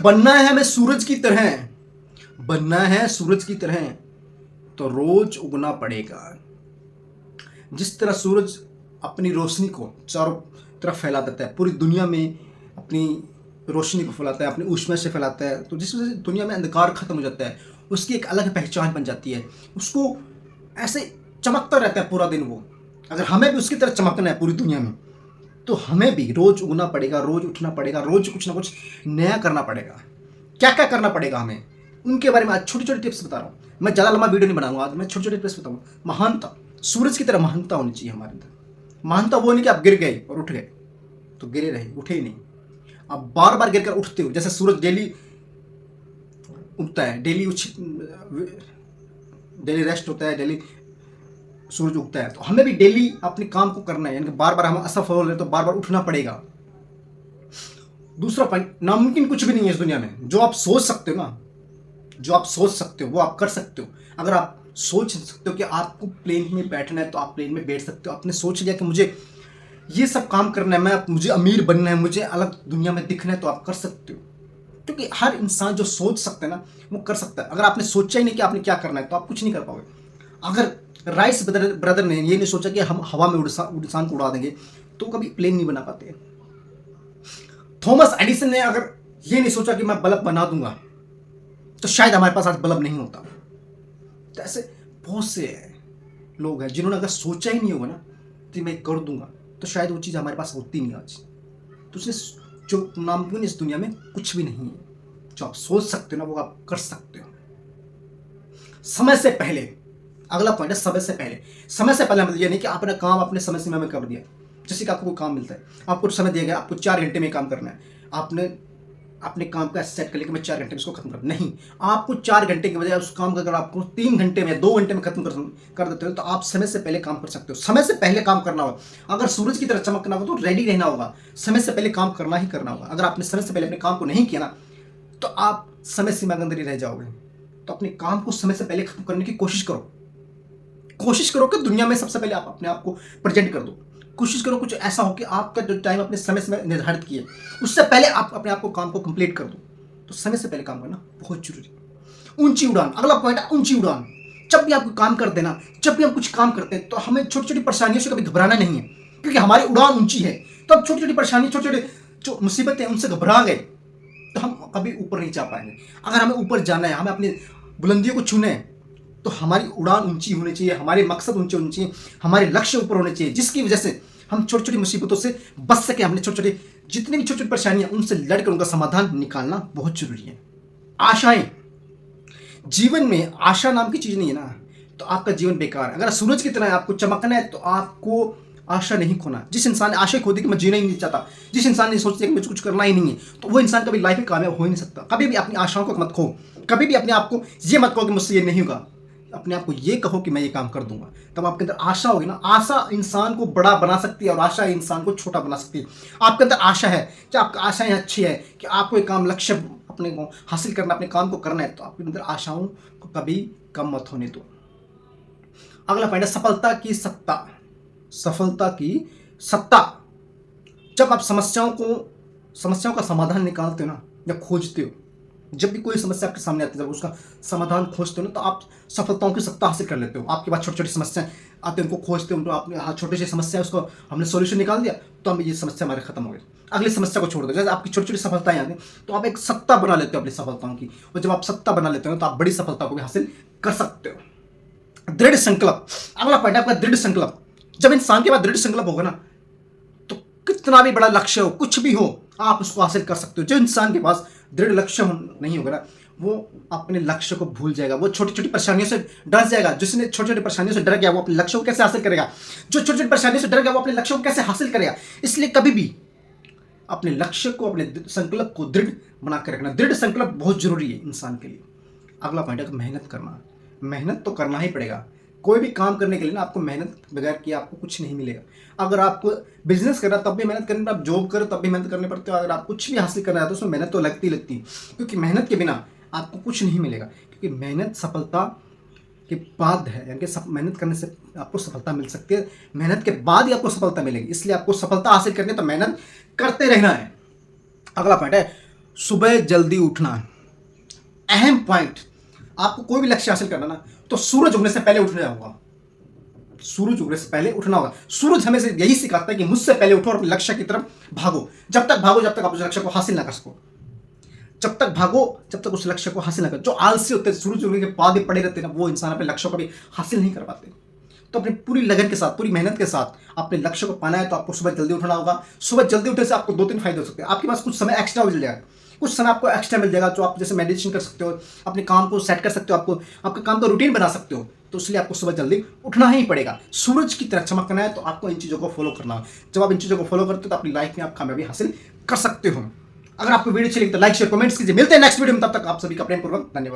बनना है हमें सूरज की तरह, बनना है सूरज की तरह, तो रोज उगना पड़ेगा। जिस तरह सूरज अपनी रोशनी को चारों तरफ फैला देता है, पूरी दुनिया में अपनी रोशनी को फैलाता है, अपनी ऊष्मा से फैलाता है, तो जिस वजह से दुनिया में अंधकार खत्म हो जाता है, उसकी एक अलग पहचान बन जाती है। उसको ऐसे चमकता रहता है पूरा दिन वो। अगर हमें भी उसकी तरह चमकना है पूरी दुनिया में, तो हमें भी रोज उगना पड़ेगा, रोज उठना पड़ेगा, रोज कुछ ना कुछ नया करना पड़ेगा। क्या क्या करना पड़ेगा हमें, उनके बारे में आज छोटी छोटी टिप्स बता रहा हूँ। मैं ज़्यादा लंबा वीडियो नहीं बनाऊंगा, आज मैं छोटी छोटी टिप्स बताऊंगा। महानता, सूरज की तरह महानता होनी चाहिए हमारे अंदर। महानता वो नहीं कि आप गिर गए और उठ गए, तो गिरे रहे, उठे ही नहीं। आप बार बार गिर कर उठते हो। जैसे सूरज डेली उगता है, डेली रेस्ट होता है, डेली सूरज उगता है, तो हमें भी डेली अपने काम को करना है। यानी कि बार बार हम असफल हो रहे तो बार बार उठना पड़ेगा। दूसरा पॉइंट, नामुमकिन कुछ भी नहीं है इस दुनिया में। जो आप सोच सकते हो ना, जो आप सोच सकते हो वो आप कर सकते हो। अगर आप सोच सकते हो कि आपको प्लेन में बैठना है, तो आप प्लेन में बैठ सकते हो। आपने सोच लिया कि मुझे ये सब काम करना है, मुझे अमीर बनना है, मुझे अलग दुनिया में दिखना है, तो आप कर सकते हो। क्योंकि हर इंसान जो सोच सकता है ना, वो कर सकता है। अगर आपने सोचा ही नहीं कि आपने क्या करना है, तो आप कुछ नहीं कर पाओगे। अगर राइस ब्रदर ने ये नहीं सोचा कि हम हवा में इंसान को उड़ा देंगे, तो कभी प्लेन नहीं बना पाते। थॉमस एडिसन ने अगर ये नहीं सोचा कि मैं बल्ब बना दूंगा, तो शायद हमारे पास आज बल्ब नहीं होता। तो ऐसे बहुत से लोग हैं जिन्होंने अगर सोचा ही नहीं होगा ना कि मैं कर दूंगा, तो शायद वो चीज़ हमारे पास होती नहीं आज। तो उसने जो नामुमकिन इस दुनिया में कुछ भी नहीं है। जो आप सोच सकते हो ना, वो आप कर सकते हो। समय से पहले, अगला पॉइंट है समय से पहले। समय से पहले मतलब ये नहीं कि आपने काम अपने समय सीमा में कर दिया। जैसे कि आपको कोई काम मिलता है, आपको समय दिया गया, आपको 4 घंटे में काम करना है। आपने अपने काम का सेट कर लिया कि मैं 4 घंटे में इसको खत्म कर, नहीं, आपको 4 घंटे के बजाय उस काम का अगर आपको 3 घंटे में, 2 घंटे में खत्म कर देते हो, तो आप समय से पहले काम कर सकते हो। समय से पहले काम करना होगा। अगर सूरज की तरह चमकना होगा, तो रेडी रहना होगा। समय से पहले काम करना ही करना होगा। अगर आपने समय से पहले अपने काम को नहीं किया ना, तो आप समय सीमा के अंदर ही रह जाओगे। तो अपने काम को समय से पहले खत्म करने की कोशिश करो। कोशिश करो कि दुनिया में सबसे पहले आप अपने आप को प्रेजेंट कर दो। कोशिश करो कुछ ऐसा हो कि आपका जो टाइम अपने समय से निर्धारित किए, उससे पहले आप अपने आप को काम को कंप्लीट कर दो। तो समय से पहले काम करना बहुत जरूरी है। ऊंची उड़ान, अगला पॉइंट है ऊंची उड़ान। जब भी आप काम करते हैं ना, जब भी हम कुछ काम करते हैं, तो हमें छोटी छोटी परेशानियों से कभी घबराना नहीं है, क्योंकि हमारी उड़ान ऊंची है। तो अब छोटी छोटी परेशानी, छोटे छोटे जो मुसीबतें हैं, उनसे घबरा गए, तो हम कभी ऊपर नहीं जा पाएंगे। अगर हमें ऊपर जाना है, हमें अपनी बुलंदियों को छूना है, तो हमारी उड़ान ऊंची होनी चाहिए, हमारे मकसद ऊंचे होने चाहिए, हमारे लक्ष्य ऊपर होने चाहिए, जिसकी वजह से हम छोटी छोटी मुसीबतों से बच सके। हमने छोटे छोटे जितनी भी छोटी छोटी परेशानियां, उनसे लड़कर उनका समाधान निकालना बहुत जरूरी है। आशाएं, जीवन में आशा नाम की चीज नहीं है ना, तो आपका जीवन बेकार है। अगर सूरज की तरह आपको चमकना है, तो आपको आशा नहीं खोना। जिस इंसान ने आशा खो दी कि मैं जीना ही नहीं चाहता, जिस इंसान ने सोचता है कि मुझे कुछ करना ही नहीं है, तो वो इंसान कभी लाइफ में कामयाब हो ही नहीं सकता। कभी भी अपनी आशाओं को मत खो। कभी भी अपने आप को ये मत कहो कि मुझसे ये नहीं होगा। अपने आप को ये कहो कि मैं ये काम कर दूंगा। तब आपके अंदर आशा होगी ना। आशा इंसान को बड़ा बना सकती है, और आशा इंसान को छोटा बना सकती है। आपके अंदर आशा है कि आपकी आशाएं अच्छी है कि आपको एक काम, लक्ष्य अपने को हासिल करना, अपने काम को करना है, तो आपके अंदर आशाओं को कभी कम मत होने दो। अगला पॉइंट है सफलता की सत्ता। सफलता की सत्ता। जब आप समस्याओं का समाधान निकालते हो ना, या खोजते हो, जब भी कोई समस्या आपके सामने आती है, जब उसका समाधान खोजते हो ना, तो आप सफलताओं की सत्ता हासिल कर लेते हो। आपके पास छोटी छोटी समस्याएं आती हैं, उनको खोजते हो, तो आपने हाँ छोटी सी समस्या है, उसको हमने सोल्यूशन निकाल दिया, तो हम ये समस्या हमारे खत्म हो गई। अगली समस्या को छोड़ दो। जैसे आपकी छोटी छोटी सफलताएं आती हैं, तो आप एक सत्ता बना लेते हो अपनी सफलताओं की, और जब आप सत्ता बना लेते हो, तो आप बड़ी सफलता को भी हासिल कर सकते हो। दृढ़ संकल्प, अगला पॉइंट है आपका दृढ़ संकल्प। जब इंसान के पास दृढ़ संकल्प होगा ना, तो कितना भी बड़ा लक्ष्य हो, कुछ भी हो, आप उसको हासिल कर सकते हो। जो इंसान के पास दृढ़ लक्ष्य नहीं होगा ना, वो अपने लक्ष्य को भूल जाएगा, वो छोटी छोटी परेशानियों से डर जाएगा। जिसने छोटी छोटी परेशानियों से डर गया, वो अपने लक्ष्य को कैसे हासिल करेगा? जो छोटी छोटी परेशानियों से डर गया, वो अपने लक्ष्य को कैसे हासिल करेगा? इसलिए कभी भी अपने लक्ष्य को, अपने संकल्प को दृढ़ बना कर रखना। दृढ़ संकल्प बहुत जरूरी है इंसान के लिए। अगला पॉइंट है मेहनत करना। मेहनत तो करना ही पड़ेगा। कोई भी काम करने के लिए ना, आपको मेहनत बगैर किए आपको कुछ नहीं मिलेगा। अगर आपको बिजनेस करना, तब भी मेहनत करनी पड़ती है। आप जॉब करो, तब भी मेहनत करनी पड़ती है। अगर आप कुछ भी हासिल करना है, तो उसमें मेहनत तो लगती है, क्योंकि मेहनत के बिना आपको कुछ नहीं मिलेगा। क्योंकि मेहनत सफलता के बाद है, यानी कि मेहनत करने से आपको सफलता मिल सकती है, मेहनत के बाद ही आपको सफलता मिलेगी। इसलिए आपको सफलता हासिल करनी है, तो मेहनत करते रहना है। अगला पॉइंट है सुबह जल्दी उठना, अहम पॉइंट। आपको कोई भी लक्ष्य हासिल करना ना, तो सूरज उगने से पहले उठना होगा। सूरज उगने से पहले उठना होगा। सूरज हमें से यही सिखाता है कि मुझसे पहले उठो और अपने लक्ष्य की तरफ भागो। जब तक भागो जब तक आप उस लक्ष्य को हासिल ना कर सको। जब तक भागो जब तक उस लक्ष्य को हासिल ना कर। जो आलसी होते हैं, सूरज उगने के बाद ही पड़े रहते हैं ना, वो इंसान अपने लक्ष्यों को भी हासिल नहीं कर पाते। तो अपनी पूरी लगन के साथ, पूरी मेहनत के साथ अपने लक्ष्य को पाना है, तो आपको सुबह जल्दी उठना होगा। सुबह जल्दी उठने से आपको 2-3 फायदे हो सकते हैं। आपके पास कुछ समय एक्स्ट्रा मिल जाएगा, कुछ समय आपको एक्स्ट्रा मिल जाएगा, जो आप जैसे मेडिटेशन कर सकते हो, अपने काम को सेट कर सकते हो, आपको आपका काम का रूटीन बना सकते हो। तो इसलिए आपको सुबह जल्दी उठना ही पड़ेगा। सूरज की तरह चमकना है, तो आपको इन चीज़ों को फॉलो करना है। जब आप इन चीज़ों को फॉलो करते हो तो अपनी लाइफ में आप कामयाबी हासिल कर सकते हो। अगर आपको वीडियो अच्छी लगी तो लाइक शेयर कमेंट्स कीजिए। मिलते हैं नेक्स्ट वीडियो में, तब तक आप सभी का प्रेमपूर्वक धन्यवाद।